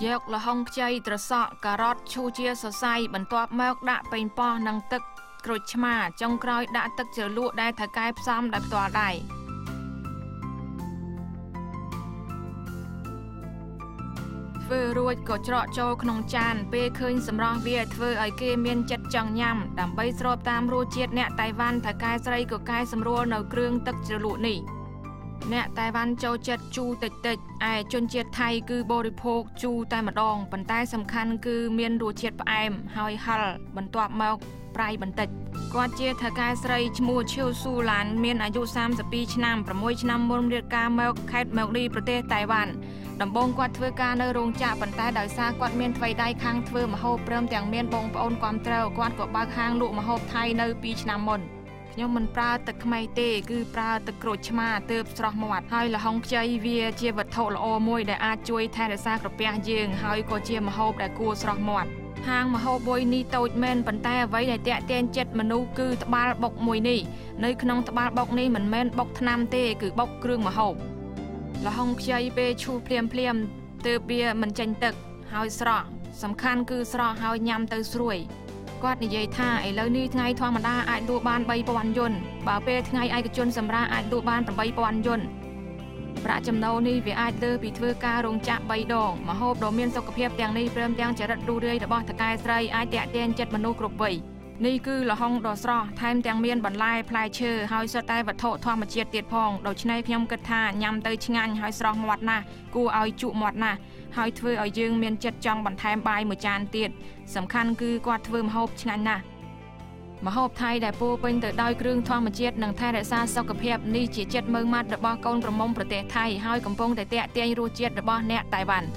យកលហុងខ្ចីត្រសក់ការ៉ុតឈូជាសរសៃបន្ទាប់មកដាក់ប៉េងប៉ោះនិងទឹកក្រូចឆ្មាចុងក្រោយដាក់ទឹកជ្រលក់ដែលថៅកែផ្សំដោយផ្ទាល់ដៃធ្វើរួចក៏ច្រកចូលក្នុងចានពេលឃើញសម្រស់វាធ្វើឲ្យគេមានចិត្តចង់ញ៉ាំដើម្បីស្របតាមរសជាតិអ្នកតៃវ៉ាន់ថៅកែស្រីក៏កែសម្រួលនៅគ្រឿងទឹកជ្រលក់នេះអ្នកតៃវ៉ាន់ចូលចិត្តជូរតិចៗឯជនជាតិថៃគឺបរិភោគជូរតែម្ដងប៉ុន្តែសំខាន់គឺមានរសជាតិផ្អែមហើយហឹរបន្ទាប់មកប្រៃបន្តិចគាត់ជាថៅកែស្រីឈ្មោះឈៀវស៊ូឡានមានអាយុ32ឆ្នាំ6ឆ្នាំមុនរៀបការមកខេត្តម៉ៅលីប្រទេសតៃវ៉ាន់ដំបូងគាត់ធ្វើការនៅរោងចក្រប៉ុន្តែដោយសារគាត់មានថ្វីដៃខាងធ្វើម្ហូបព្រមទាំងមានបងប្អូនគាំទ្រគាត់ក៏បើកហាងលក់ម្ហូបថៃនៅ2ឆ្នាំមុនខ្ញុំមិនប្រើទឹកខ្មៅទេគឺប្រើទឹកក្រូចឆ្មាទើបស្រស់មាត់ហើយលហុងខ្ចីវាជាវត្ថុល្អមួយដែលអាចជួយថែរក្សាក្រពះយើងហើយក៏ជាម្ហូបដែលគួរស្រស់មាត់ហាងម្ហូបមួយនេះតូចមែនប៉ុន្តែអ្វីដែលទាក់ទាញចិត្តមនុស្សគឺត្បាល់បុកមួយនេះនៅក្នុងត្បាល់បុកនេះមិនមែនបុកថ្នាំទេគឺបុកគ្រឿងម្ហូបលហុងខ្ចីពេលឈូសភ្លាមទើបវាមិនចេញទឹកហើយស្រស់សំខាន់គឺស្រស់ហើយញ៉ាំទៅស្រួយគាត់និយាយថាឥឡូវនេះថ្ងៃធម្មតាអាចលក់បាន 3000 យន្តបើពេលថ្ងៃឯកជនសម្រាប់អាចលក់បាន 8000 យន្តប្រាក់ចំណូលនេះវាអាចលើសពីធ្វើការរោងចក្រ3ដងម្ហូបដ៏មានសុខភាពទាំងនេះព្រមទាំងចរិតរូសរាយរបស់ថៅកែស្រីអាចទាក់ទាញចិត្តមនុស្សគ្រប់វ័យនេះគឺលហុងដ៏ស្រស់ថែមទាំងមានបន្លែផ្លែឈើហើយសុទ្ធតែវត្ថុធម្មជាតិទៀតផងដូច្នេះខ្ញុំគិតថាញ៉ាំទៅឆ្ងាញ់ហើយស្រស់មាត់ណាស់គួរឲ្យជក់មាត់ណាស់ហើយធ្វើឲ្យយើងមានចិត្តចង់បន្ថែមបាយមួយចានទៀតសំខាន់គឺគាត់ធ្វើម្ហូបឆ្ងាញ់ណាស់ម្ហូបថៃដែលពោពេញទៅដោយគ្រឿងធម្មជាតិនិងថែរក្សាសុខភាពនេះជាចិត្តម៉ឺងម៉ាត់របស់កូនក្រមុំប្រទេសថៃហើយកំពុងតែទាក់ទាញរសជាតិរបស់អ្នកតៃវ៉ាន់